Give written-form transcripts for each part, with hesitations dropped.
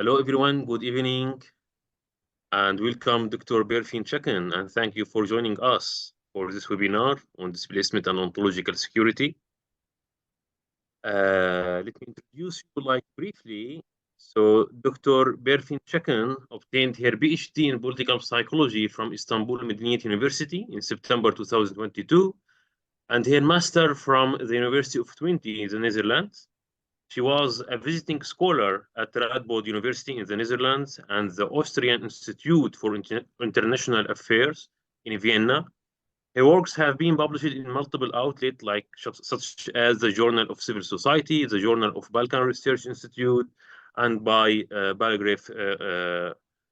Hello, everyone. Good evening, and welcome, Dr. Berfin Çakın, and thank you for joining us for this webinar on displacement and ontological security. Let me introduce you briefly. So, Dr. Berfin Çakın obtained her PhD in political psychology from Istanbul Medeniyet University in September 2022, and her master from the University of Twente in the Netherlands. She was a visiting scholar at Radboud University in the Netherlands and the Austrian Institute for International Affairs in Vienna. Her works have been published in multiple outlets such as the Journal of Civil Society, the Journal of Balkan Research Institute, and by Balgraf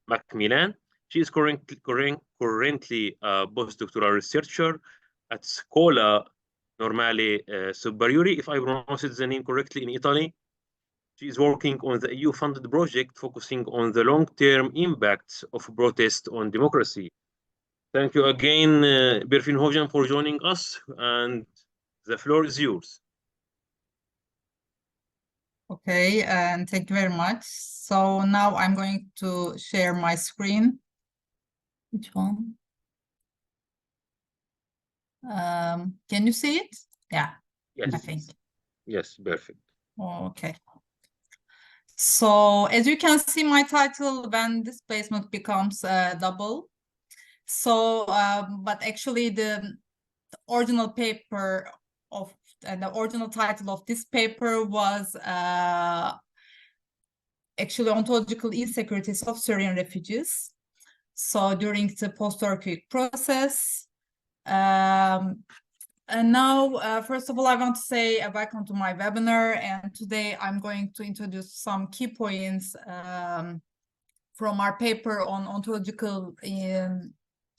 Macmillan. She is currently a postdoctoral researcher at Scuola Normale Superiori, if I pronounced the name correctly, in Italy. She is working on the EU-funded project focusing on the long-term impacts of protest on democracy. Thank you again, Berfin Hojan, for joining us, and the floor is yours. Okay, and thank you very much. So now I'm going to share my screen. Which one? Can you see it? Yeah, yes. I think. Yes, perfect. Okay. So as you can see, my title, When Displacement Becomes Double. So, but actually the original paper of the original title of this paper was actually Ontological Insecurities of Syrian Refugees. So during the post-earthquake process. And now, first of all, I want to say welcome to my webinar. And today I'm going to introduce some key points from our paper on ontological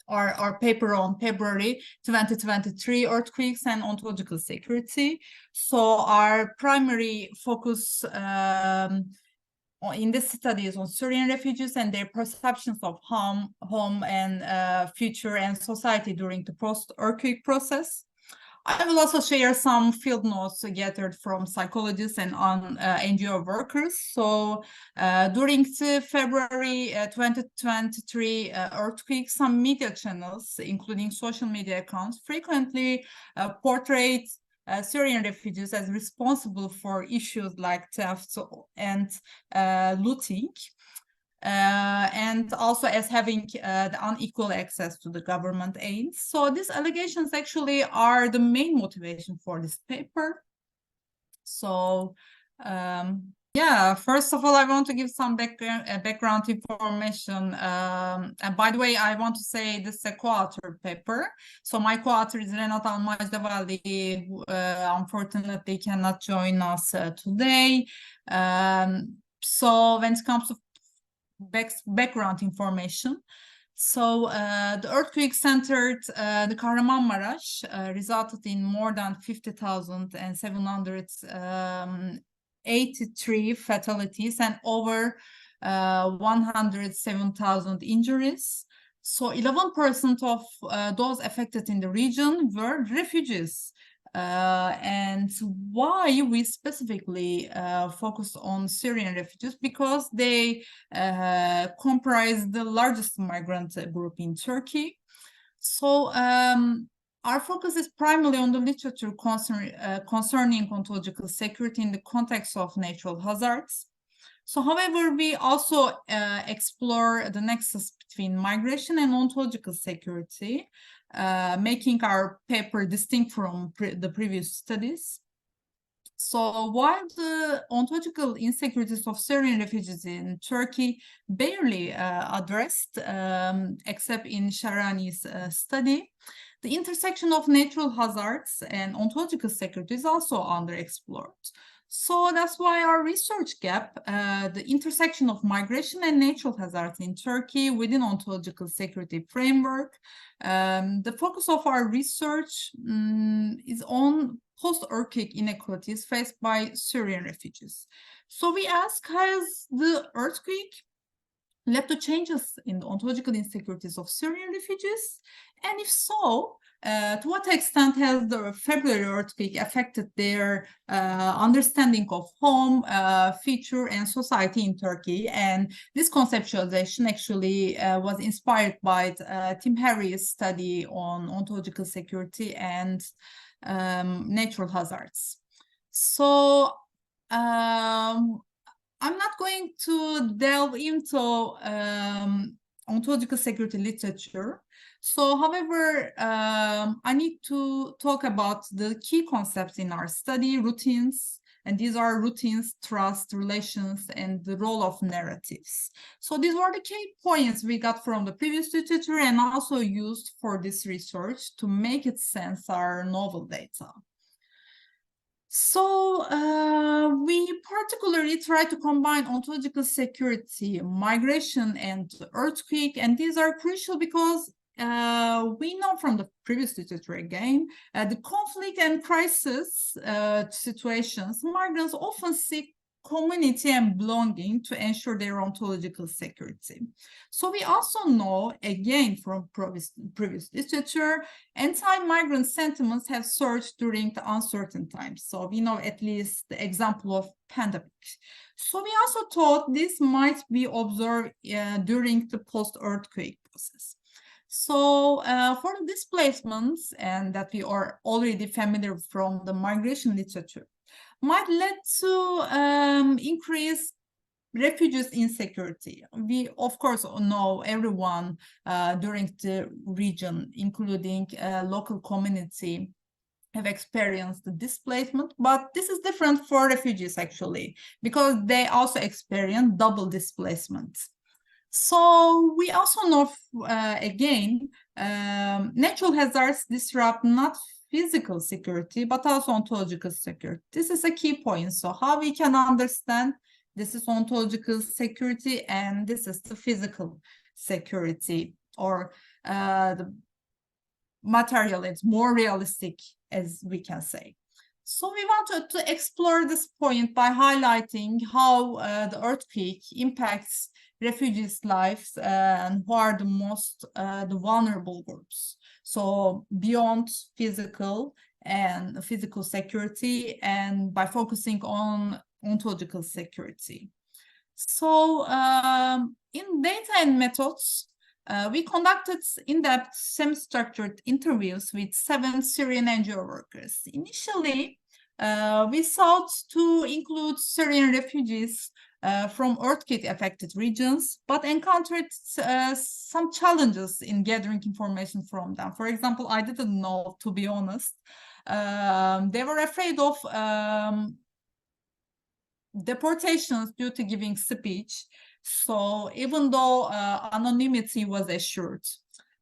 our paper on February 2023 earthquakes and ontological security. So our primary focus in this study is on Syrian refugees and their perceptions of home and future and society during the post-earthquake process. I will also share some field notes gathered from psychologists and NGO workers. So during the February 2023 earthquake, some media channels, including social media accounts, frequently portrayed Syrian refugees as responsible for issues like theft and looting. And also as having the unequal access to the government aid. So these allegations actually are the main motivation for this paper. So yeah, first of all, I want to give some background information. And by the way, I want to say this is a co-author paper. So my co-author is Renat Almajdavalli, who unfortunately cannot join us today. So when it comes to background information. So the earthquake centered the Kahramanmaraş resulted in more than 50,783 fatalities and over 107,000 injuries. So 11% of those affected in the region were refugees. And why we specifically focus on Syrian refugees? Because they comprise the largest migrant group in Turkey. So our focus is primarily on the literature concerning ontological security in the context of natural hazards. So, however, we also explore the nexus between migration and ontological security, making our paper distinct from the previous studies. So while the ontological insecurities of Syrian refugees in Turkey barely addressed, except in Sharani's study, the intersection of natural hazards and ontological security is also underexplored. So that's why our research gap, the intersection of migration and natural hazards in Turkey within ontological security framework, the focus of our research is on post-earthquake inequalities faced by Syrian refugees. So we ask, has the earthquake led to changes in the ontological insecurities of Syrian refugees? And if so, to what extent has the February earthquake affected their understanding of home, future, and society in Turkey? And this conceptualization actually was inspired by Tim Harry's study on ontological security and natural hazards. So I'm not going to delve into ontological security literature. So, however, I need to talk about the key concepts in our study, routines, and these are routines, trust, relations, and the role of narratives. So these were the key points we got from the previous literature and also used for this research to make it sense our novel data. So we particularly try to combine ontological security, migration, and earthquake, and these are crucial because we know from the previous literature again, the conflict and crisis situations, migrants often seek community and belonging to ensure their ontological security. So we also know, again, from previous literature, anti-migrant sentiments have surged during the uncertain times. So we know at least the example of pandemic. So we also thought this might be observed during the post-earthquake process. So for the displacements, and that we are already familiar from the migration literature, might lead to increased refugees insecurity. We, of course, know everyone during the region, including local community, have experienced the displacement, but this is different for refugees actually, because they also experience double displacement. So we also know, again, natural hazards disrupt not physical security, but also ontological security. This is a key point. So how we can understand this is ontological security and this is the physical security, or the material, it's more realistic, as we can say. So we wanted to explore this point by highlighting how the earthquake impacts refugees' lives and who are the most the vulnerable groups. So beyond physical security, and by focusing on ontological security. So in data and methods, we conducted in-depth semi-structured interviews with 7 Syrian NGO workers. Initially, we sought to include Syrian refugees from earthquake-affected regions, but encountered some challenges in gathering information from them. For example, I didn't know, to be honest. They were afraid of deportations due to giving speech. So even though anonymity was assured.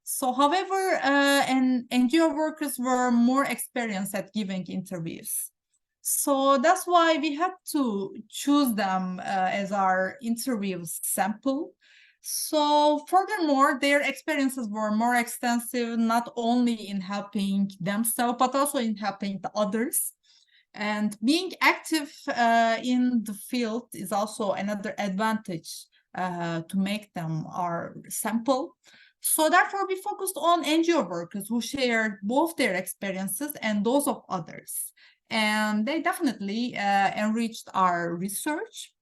So however, NGO workers were more experienced at giving interviews. So that's why we had to choose them as our interview sample. So furthermore, their experiences were more extensive, not only in helping themselves, but also in helping the others. And being active in the field is also another advantage to make them our sample. So therefore, we focused on NGO workers who shared both their experiences and those of others. And they definitely enriched our research.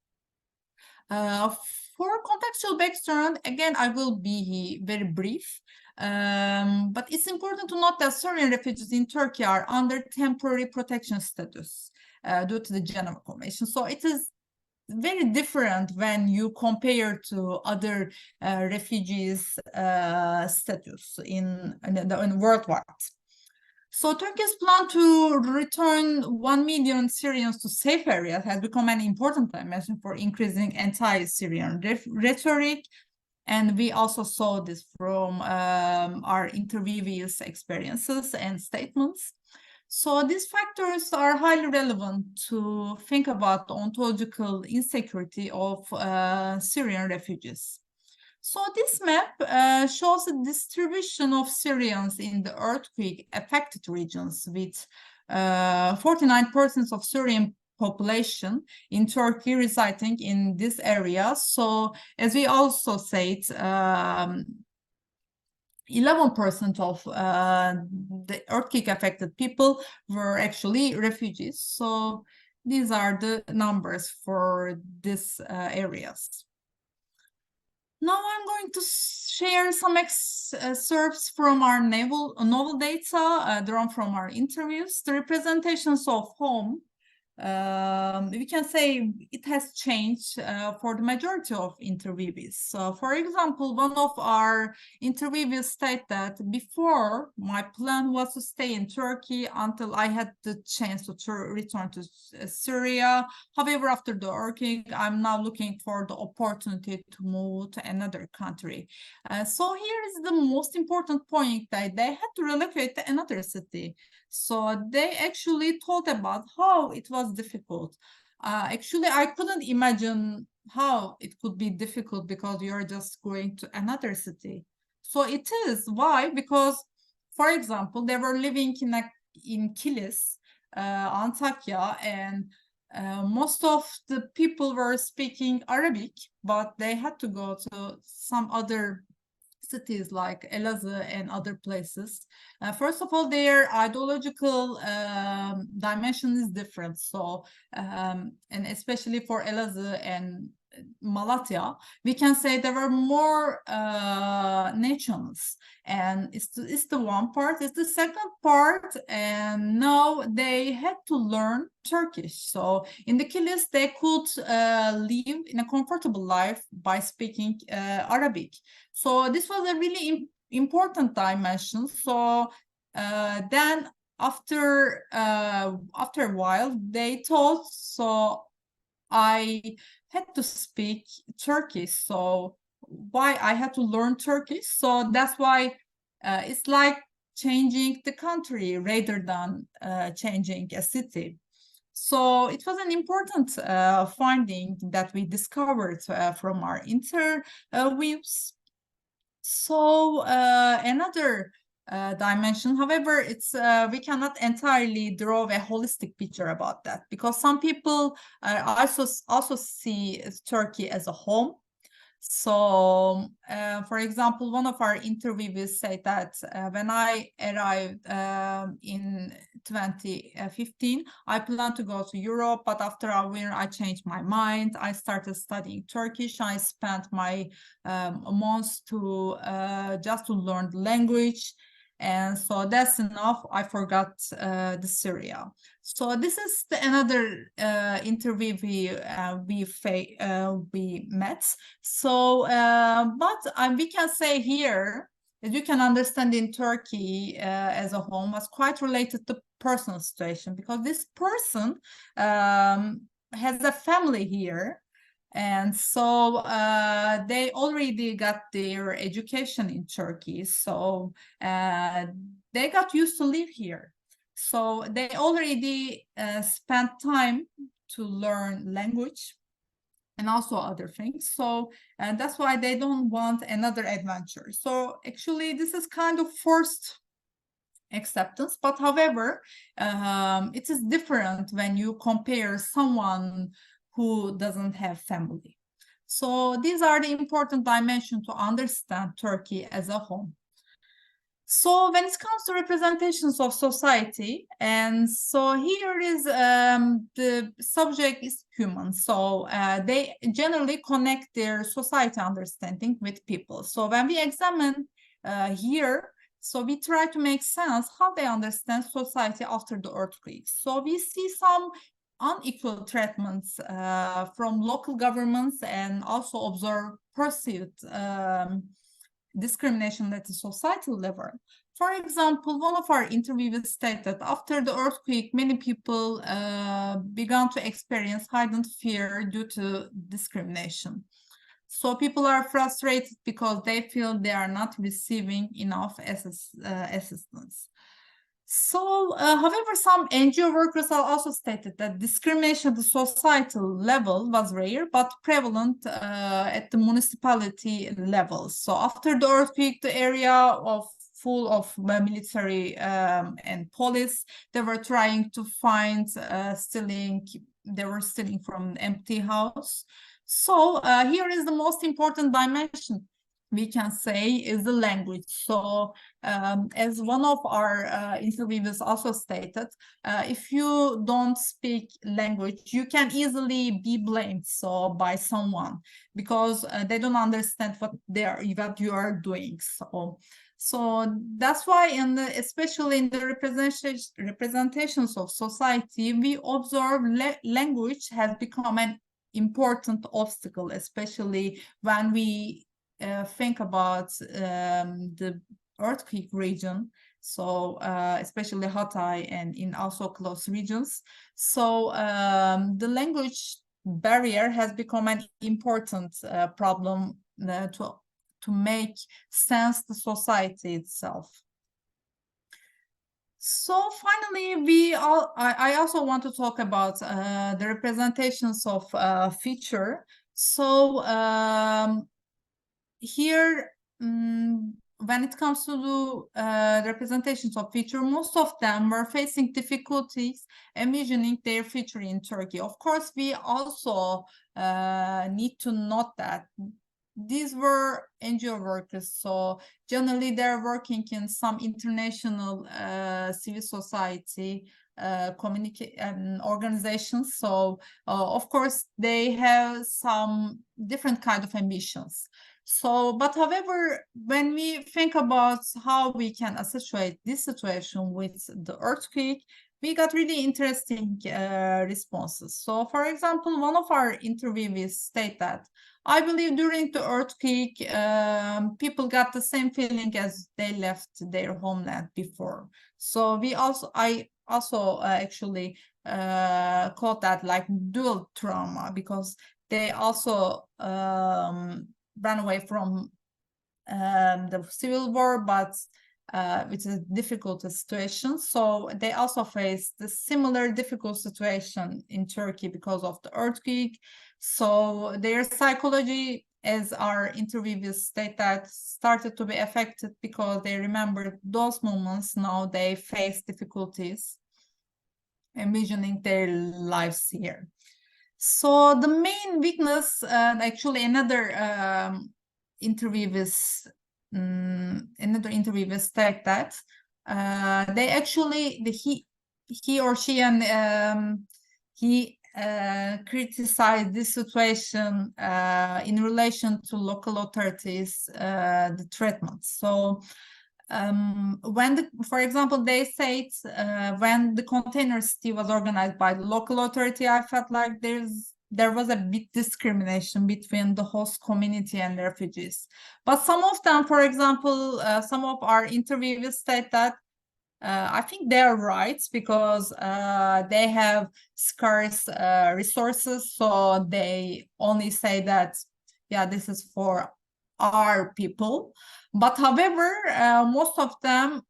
For contextual background, again, I will be very brief. But it's important to note that Syrian refugees in Turkey are under temporary protection status due to the Geneva Convention. So it is very different when you compare to other refugees status in worldwide. So Turkey's plan to return 1 million Syrians to safe areas has become an important dimension for increasing anti-Syrian rhetoric. And we also saw this from our interviewees' experiences and statements. So these factors are highly relevant to think about the ontological insecurity of Syrian refugees. So this map shows the distribution of Syrians in the earthquake-affected regions, with 49% of Syrian population in Turkey residing in this area. So as we also said, 11% of the earthquake affected people were actually refugees. So these are the numbers for these areas. Now I'm going to share some excerpts from our novel data drawn from our interviews. The representations of home, we can say it has changed for the majority of interviewees. So, for example, one of our interviewees stated that before, my plan was to stay in Turkey until I had the chance to return to Syria. However, after the earthquake, I'm now looking for the opportunity to move to another country. So here is the most important point, that they had to relocate to another city. So they actually thought about how it was difficult. Actually, I couldn't imagine how it could be difficult because you're just going to another city. So it is. Why? Because, for example, they were living in Kilis, Antakya, and most of the people were speaking Arabic, but they had to go to some other cities like Elazığ and other places. First of all, their ideological dimension is different. So, and especially for Elazığ and Malatya, we can say there were more nations, and it's the one part. It's the second part, and now they had to learn Turkish. So in the Kilis, they could live in a comfortable life by speaking Arabic. So this was a really important dimension. So then after a while, they thought, so I had to speak Turkish. So why I had to learn Turkish? So that's why it's like changing the country rather than changing a city. So it was an important finding that we discovered from our interviews. So another dimension, however, it's we cannot entirely draw a holistic picture about that, because some people also see Turkey as a home. So, for example, one of our interviewees said that when I arrived in 2015, I planned to go to Europe, but after a year, I changed my mind. I started studying Turkish. I spent my months to just to learn the language. And so that's enough. I forgot the Syria. So this is another interview we met. So, but we can say here, as you can understand, in Turkey as a home was quite related to personal situation, because this person has a family here. And so they already got their education in Turkey. So they got used to live here. So they already spent time to learn language and also other things. So that's why they don't want another adventure. So actually, this is kind of forced acceptance. But however, it is different when you compare someone who doesn't have family. So these are the important dimensions to understand Turkey as a home. So when it comes to representations of society, and so here is the subject is human. So they generally connect their society understanding with people. So when we examine here, so we try to make sense how they understand society after the earthquake. So we see some unequal treatments from local governments, and also observe perceived discrimination at the societal level. For example, one of our interviewees stated that after the earthquake, many people began to experience heightened fear due to discrimination. So people are frustrated because they feel they are not receiving enough assistance. So, however, some NGO workers have also stated that discrimination at the societal level was rare, but prevalent at the municipality level. So after the earthquake, the area full of military and police, they were trying to find they were stealing from an empty house. So here is the most important dimension. we can say, is the language. So as one of our interviewers also stated, if you don't speak language, you can easily be blamed by someone, because they don't understand what you are doing. So that's why, especially in the representations of society, we observe language has become an important obstacle, especially when we think about the earthquake region, so especially Hatay and in also close regions. So the language barrier has become an important problem to make sense the society itself. So finally, I also want to talk about the representations of feature. So here, when it comes to the representations of feature, most of them were facing difficulties envisioning their future in Turkey. Of course, we also need to note that these were NGO workers, so generally they're working in some international civil society organizations. So of course they have some different kind of ambitions. So, but however, when we think about how we can associate this situation with the earthquake, we got really interesting responses. So, for example, one of our interviewees state that, I believe during the earthquake, people got the same feeling as they left their homeland before. So I also actually called that like dual trauma, because they also ran away from the civil war, but with a difficult situation. So they also faced the similar difficult situation in Turkey because of the earthquake. So their psychology, as our interviewers state, that started to be affected because they remembered those moments. Now they face difficulties envisioning their lives here. So the main weakness, actually another interviewers state that they actually he or she and he criticized this situation in relation to local authorities, the treatment. So when for example, they say when the container city was organized by the local authority, I felt like there was a bit discrimination between the host community and refugees. But some of them, for example, some of our interviewers state that I think they're right, because they have scarce resources, so they only say that, yeah, this is for our people. But however, most of them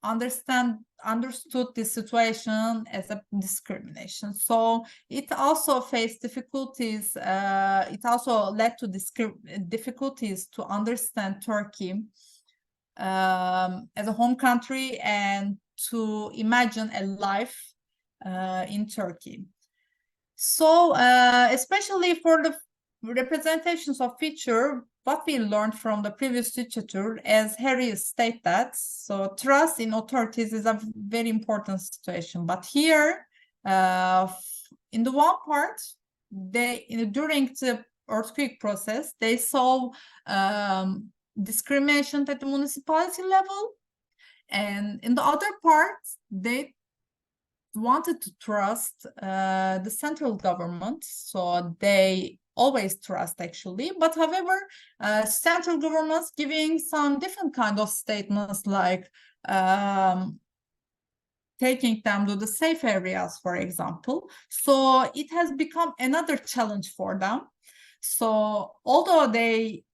understood this situation as a discrimination. So it also faced difficulties. It also led to difficulties to understand Turkey as a home country and to imagine a life in Turkey. So especially for the representations of feature, what we learned from the previous literature, as Harry stated that, so trust in authorities is a very important situation. But here, in the one part, during the earthquake process, they saw discrimination at the municipality level, and in the other part, they wanted to trust the central government, so they always trust actually. But however, central governments giving some different kind of statements, like taking them to the safe areas, for example. So it has become another challenge for them. So although they,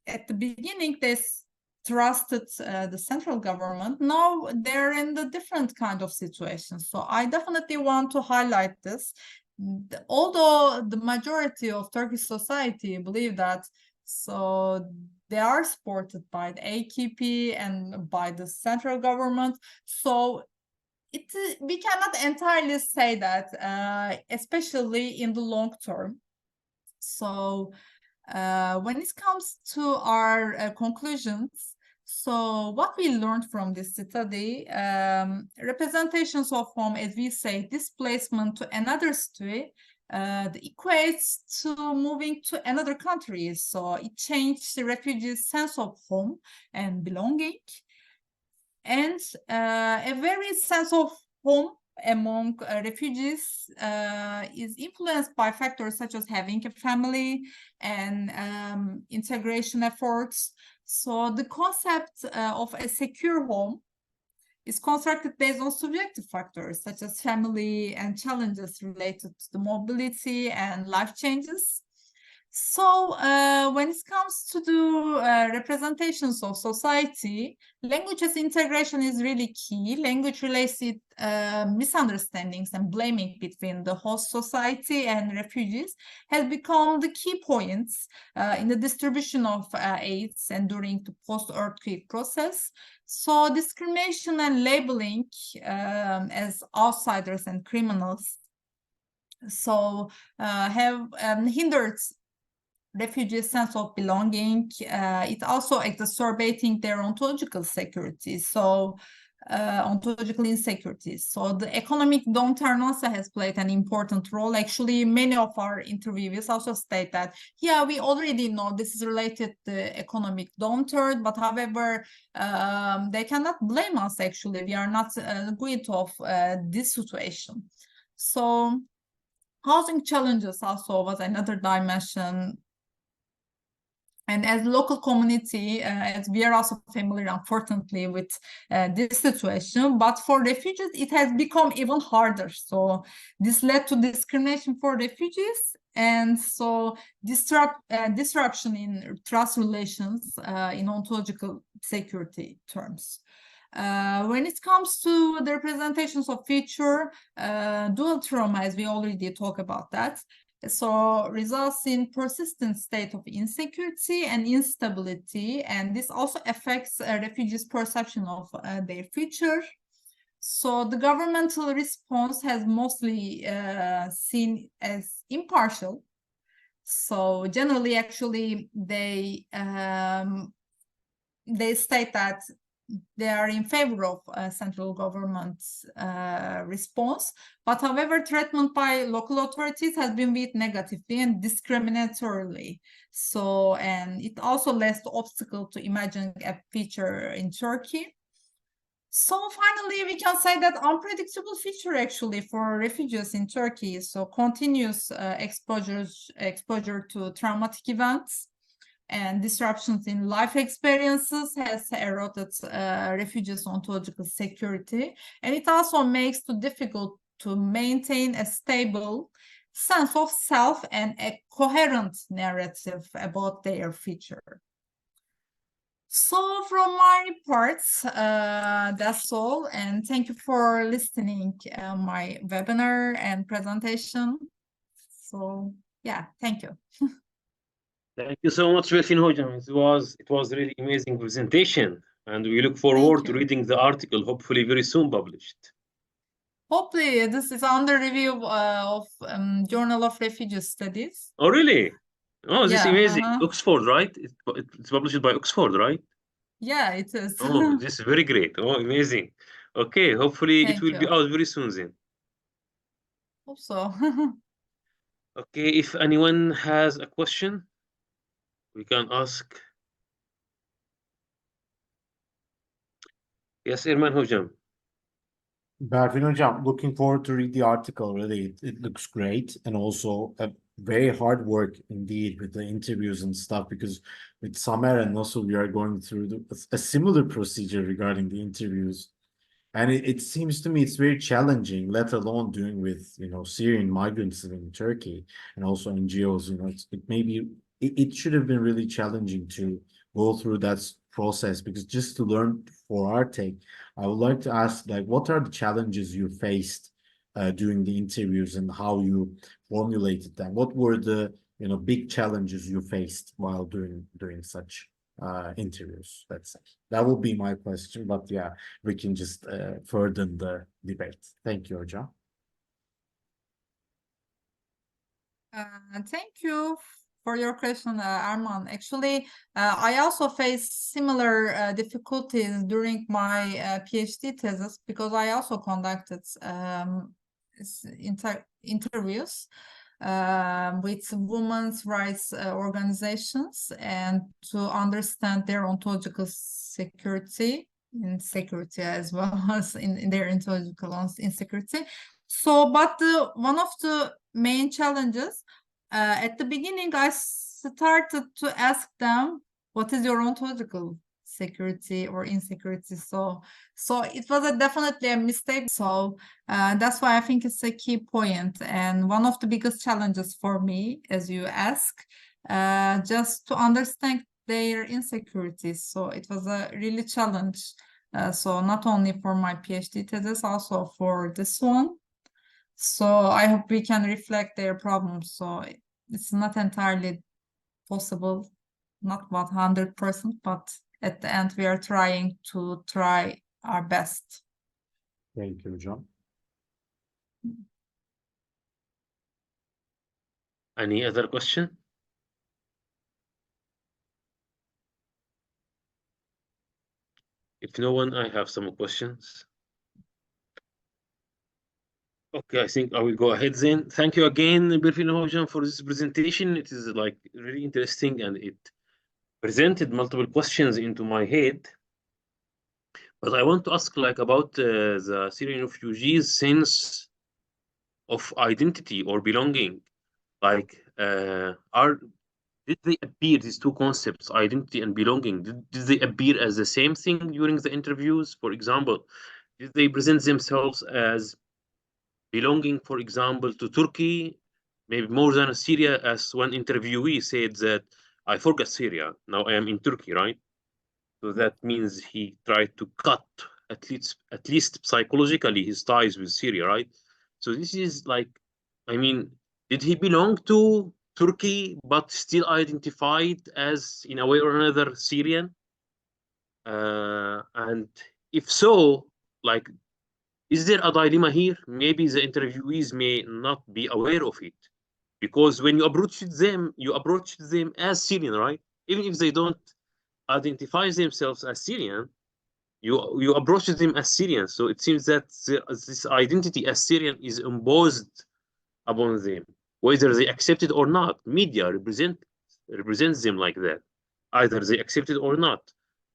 at the beginning, they trusted the central government, now they're in the different kind of situation. So I definitely want to highlight this. Although the majority of Turkish society believe that, so they are supported by the AKP and by the central government. So we cannot entirely say that, especially in the long term. So When it comes to our conclusions, so what we learned from this study, representations of home, as we say, displacement to another city, equates to moving to another country. So it changed the refugees' sense of home and belonging. And a very sense of home among refugees is influenced by factors such as having a family and integration efforts. So the concept of a secure home is constructed based on subjective factors such as family and challenges related to the mobility and life changes. So when it comes to the representations of society, language as integration is really key. Language related misunderstandings and blaming between the host society and refugees has become the key points in the distribution of aids and during the post-earthquake process. So discrimination and labeling as outsiders and criminals so have hindered refugees' sense of belonging. It also exacerbating their ontological security, so ontological insecurities. So the economic downturn also has played an important role. Actually, many of our interviewees also state that, yeah, we already know this is related to economic downturn, but however, they cannot blame us, actually. We are not guilty of this situation. So housing challenges also was another dimension. And as local community, as we are also familiar, unfortunately, with this situation, but for refugees, it has become even harder. So this led to discrimination for refugees, and so disruption in trust relations in ontological security terms. When it comes to the representations of future, dual trauma, as we already talked about that, so results in persistent state of insecurity and instability, and this also affects refugees' perception of their future. So the governmental response has mostly seen as impartial. So generally, actually, they state that they are in favor of central government's response, but however, treatment by local authorities has been viewed negatively and discriminatorily. So, and it also leads to obstacle to imagining a future in Turkey. So finally, we can say that unpredictable future actually for refugees in Turkey. So continuous exposure to traumatic events and disruptions in life experiences has eroded refugees' ontological security, and it also makes it difficult to maintain a stable sense of self and a coherent narrative about their future. So from my part, that's all, and thank you for listening my webinar and presentation. So yeah, thank you. Thank you so much, Berfin Hocam. It was really amazing presentation, and we look forward to reading the article, hopefully very soon published. Hopefully, this is under review of Journal of Refugee Studies. Oh, really? Oh, this is amazing. Uh-huh. Oxford, right? It's published by Oxford, right? Yeah, it is. Oh, this is very great. Oh, amazing. Okay, hopefully it will be out very soon then. Hope so. Okay, if anyone has a question, we can ask. Yes, Erman Hocam. Berfin Hocam, looking forward to read the article. Really, it looks great, and also a very hard work indeed with the interviews and stuff. Because with Samer and also we are going through a similar procedure regarding the interviews, and it seems to me it's very challenging. Let alone doing with Syrian migrants in Turkey and also NGOs. It should have been really challenging to go through that process, because just to learn for our take, I would like to ask, like, what are the challenges you faced during the interviews and how you formulated them? What were the big challenges you faced while doing such interviews? Let's say that would be my question, but yeah, we can just further the debate. Thank you, Hocam. Thank you for your question, Arman. Actually, I also faced similar difficulties during my PhD thesis because I also conducted interviews with women's rights organizations and to understand their ontological security as well as in their ontological insecurity. So, but one of the main challenges at the beginning, I started to ask them, what is your ontological security or insecurity? So it was definitely a mistake. So that's why I think it's a key point. And one of the biggest challenges for me, as you ask, just to understand their insecurities. So it was a really challenge. So not only for my PhD thesis, also for this one. So I hope we can reflect their problems. So it's not entirely possible, not 100%, but at the end we are trying our best. Thank you, Hocam. Any other question? If no one, I have some questions. Okay, I think I will go ahead then. Thank you again, Berfin Hocam, for this presentation. It is like really interesting and it presented multiple questions into my head. But I want to ask like about the Syrian refugees' sense of identity or belonging. Like, did they appear, these two concepts, identity and belonging, did they appear as the same thing during the interviews? For example, did they present themselves as belonging, for example, to Turkey, maybe more than Syria, as one interviewee said that I forgot Syria, now I am in Turkey, right? So that means he tried to cut at least psychologically his ties with Syria, right? So this is like, I mean, did he belong to Turkey but still identified as, in a way or another, Syrian? And if so, like, is there a dilemma here? Maybe the interviewees may not be aware of it, because when you approach them as Syrian, right? Even if they don't identify themselves as Syrian, you approach them as Syrian. So it seems that this identity as Syrian is imposed upon them, whether they accept it or not. Media represents them like that, either they accept it or not.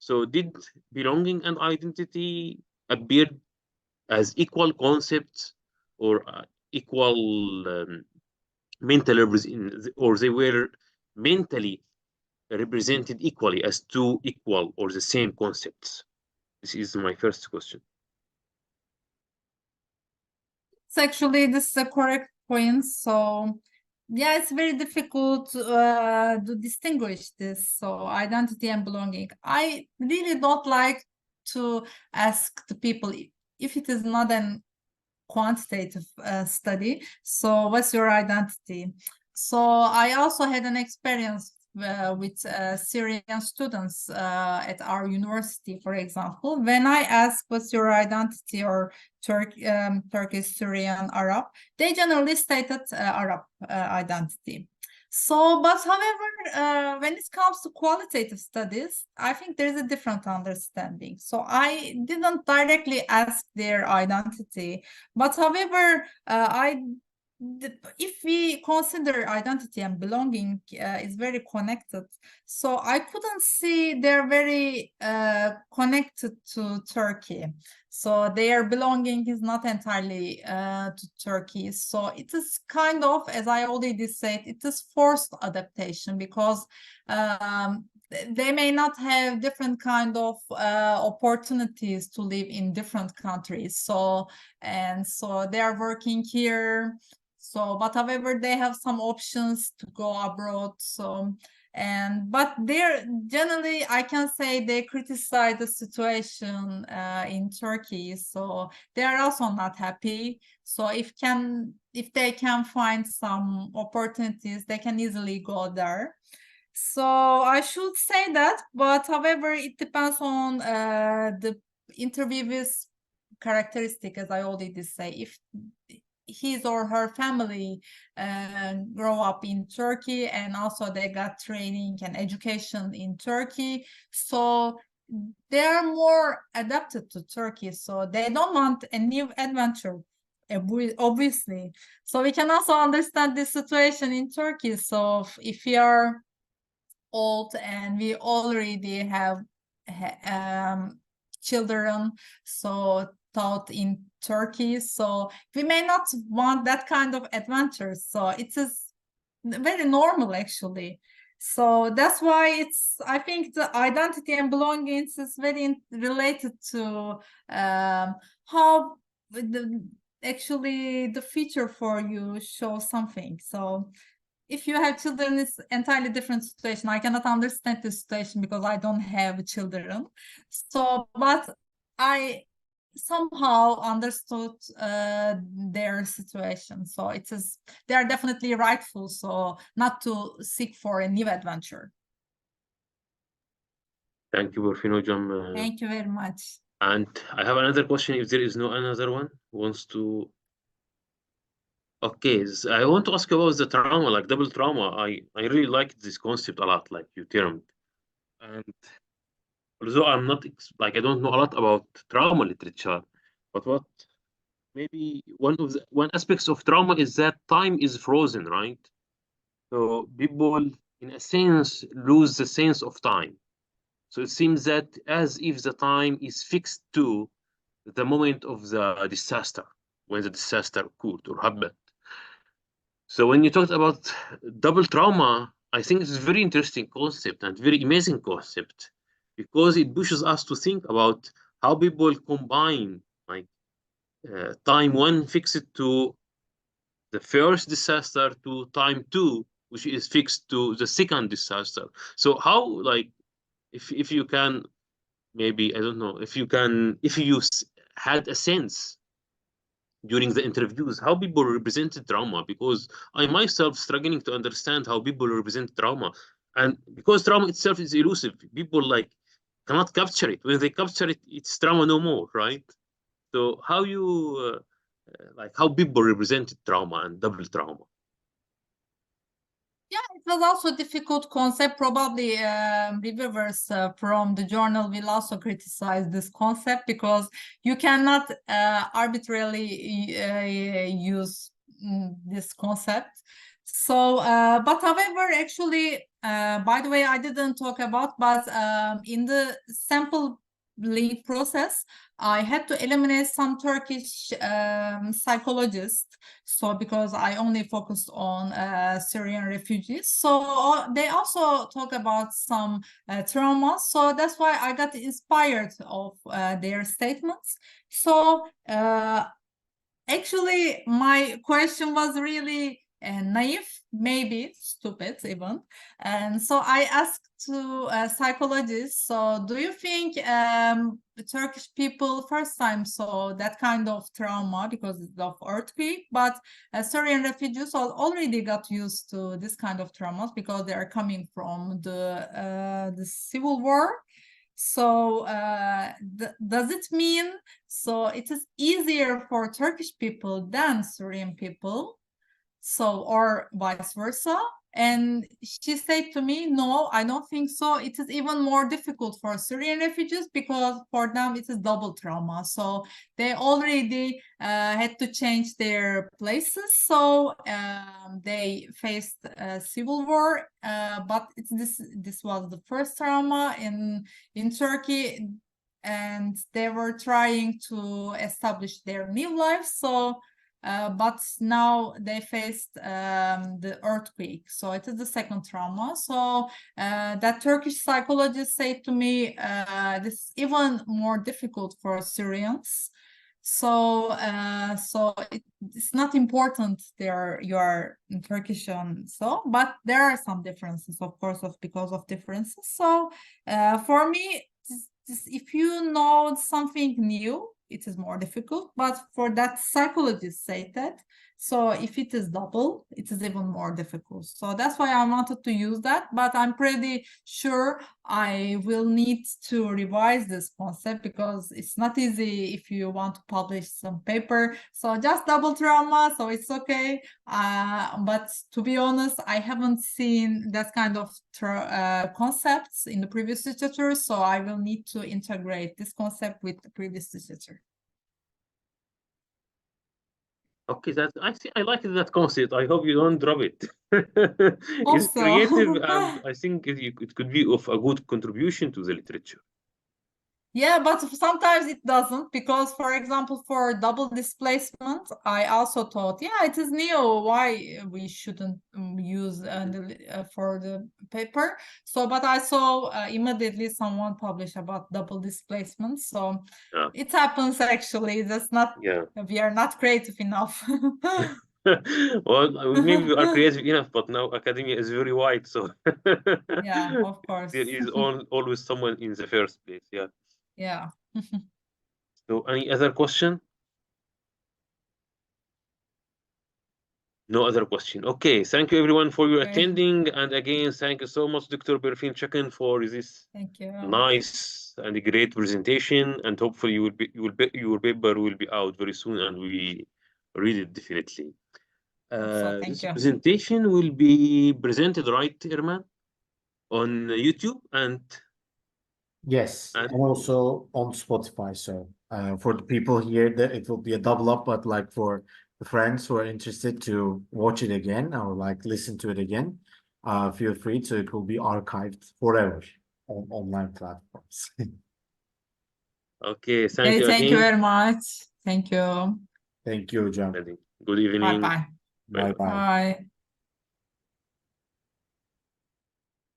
So did belonging and identity appear as equal concepts or equal mental or they were mentally represented equally as two equal or the same concepts? This is my first question. It's actually, this is a correct point. So yeah, it's very difficult to distinguish this. So identity and belonging. I really don't like to ask the people if it is not an quantitative study. So what's your identity? So I also had an experience with Syrian students at our university, for example. When I asked what's your identity, or Turkish, Syrian, Arab, they generally stated Arab identity. So, but however, when it comes to qualitative studies, I think there's a different understanding. So I didn't directly ask their identity, but however, if we consider identity and belonging is very connected, so I couldn't see they're very connected to Turkey. So their belonging is not entirely to Turkey. So it is kind of, as I already said, it is forced adaptation, because they may not have different kind of opportunities to live in different countries. So they are working here. So, but however, they have some options to go abroad. So, but they're generally, I can say, they criticize the situation in Turkey. So they are also not happy. So if they can find some opportunities, they can easily go there. So I should say that, but however, it depends on the interviewer's characteristic, as I already say. his or her family grow up in Turkey, and also they got training and education in Turkey, so they are more adapted to Turkey, so they don't want a new adventure, obviously. So we can also understand this situation in Turkey. So if we are old and we already have children so taught in Turkey, so we may not want that kind of adventure, so it is very normal actually. So that's why I think the identity and belongings is very related to how actually the future for you shows something. So if you have children, it's entirely different situation. I cannot understand this situation because I don't have children. So, but I somehow understood their situation. So they are definitely rightful, so not to seek for a new adventure. Thank you, Berfin Hocam. Thank you very much. And I have another question, if there is no another one who wants to. Okay, I want to ask you about the trauma, like double trauma. I really like this concept a lot, like you termed. And although I'm not like I don't know a lot about trauma literature, but what maybe one aspects of trauma is that time is frozen, right? So people, in a sense, lose the sense of time. So it seems that as if the time is fixed to the moment of the disaster, when the disaster occurred or happened. So when you talked about double trauma, I think it's a very interesting concept and very amazing concept, because it pushes us to think about how people combine like time one fixed to the first disaster to time two, which is fixed to the second disaster. So how, like, if you can, maybe, I don't know, if you had a sense during the interviews how people represented trauma, because I myself struggling to understand how people represent trauma, and because trauma itself is elusive, people like cannot capture it. When they capture it, it's trauma no more, right? So how you like how people represented trauma and double trauma? Yeah, it was also a difficult concept. Probably reviewers from the journal will also criticize this concept, because you cannot arbitrarily use this concept. So, but however, actually, by the way, I didn't talk about, but in the sample link process, I had to eliminate some Turkish psychologists. So because I only focused on Syrian refugees, so they also talk about some trauma. So that's why I got inspired of their statements. So actually, my question was really naive, maybe stupid even. And so I asked to psychologists, so do you think Turkish people first time saw that kind of trauma because of earthquake, but Syrian refugees already got used to this kind of traumas because they are coming from the civil war. So does it mean so it is easier for Turkish people than Syrian people? So, or vice versa? And she said to me, no, I don't think so. It is even more difficult for Syrian refugees because for them it is double trauma. So they already had to change their places. So they faced a civil war, but this was the first trauma in Turkey, and they were trying to establish their new life. So but now they faced the earthquake, so it is the second trauma. So that Turkish psychologist said to me, this is even more difficult for Syrians. So it's not important there you are in Turkish and so, but there are some differences, of course, because of differences. So for me, if you know something new, it is more difficult. But for that psychologist say that, So if it is double, it is even more difficult. So that's why I wanted to use that, but I'm pretty sure I will need to revise this concept because it's not easy if you want to publish some paper. So just double trauma, so it's okay. But to be honest, I haven't seen that kind of concepts in the previous literature, so I will need to integrate this concept with the previous literature. Okay, I like that concept. I hope you don't drop it. Hope It's so. creative, and I think it could be of a good contribution to the literature. Yeah, but sometimes it doesn't, because, for example, for double displacement, I also thought, yeah, it is new. Why we shouldn't use for the paper? So, but I saw immediately someone published about double displacement. So Yeah. it happens actually. That's not. Yeah. We are not creative enough. Well, maybe we are creative enough, but now academia is very wide, so Yeah, of course. there is always someone in the first place. Yeah. Yeah. So, any other question? No other question. Okay, thank you everyone for your Okay. attending, and again, thank you so much, Dr. Berfin Çakın, for this Thank you. nice and great presentation. And hopefully, your paper will be out very soon, and we read it definitely. So thank This you. presentation will be presented, right, Irman, on YouTube and Yes, and also on Spotify. So for the people here, that it will be a double up, but like for the friends who are interested to watch it again or like listen to it again, feel free to. It will be archived forever on online platforms. Okay, thank you Thank again. you very much. Thank you. Thank you, Hocam. Good evening. Bye-bye. Bye bye. Bye.